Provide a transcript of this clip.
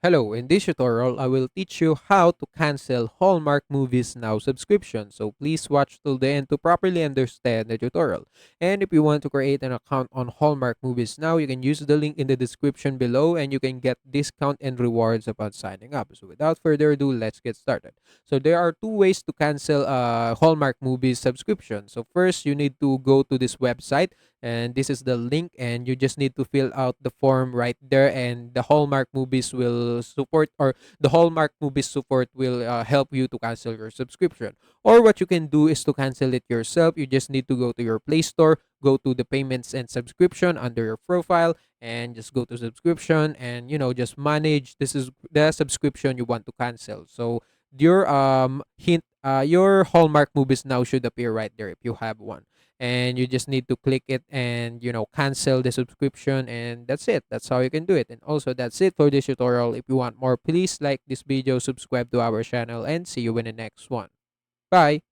Hello, in this tutorial, I will teach you how to cancel Hallmark Movies Now subscription. So please watch till the end to properly understand the tutorial. And if you want to create an account on Hallmark Movies Now, you can use the link in the description below and you can get discount and rewards upon signing up. So without further ado, let's get started. So there are two ways to cancel Hallmark Movies subscription. So first, you need to go to this website, and this is the link, and you just need to fill out the form right there, and the Hallmark movies will support, or the Hallmark movies support will help you to cancel your subscription. Or what you can do is to cancel it yourself. You just need to go to your Play Store, go to the payments and subscription under your profile, and just go to subscription, and just manage. This is the subscription you want to cancel. So your your Hallmark movies now should appear right there if you have one, and you just need to click it and cancel the subscription, and that's it. That's how you can do it. And also, that's it for this tutorial. If you want more, please like this video, subscribe to our channel, and see you in the next one. Bye.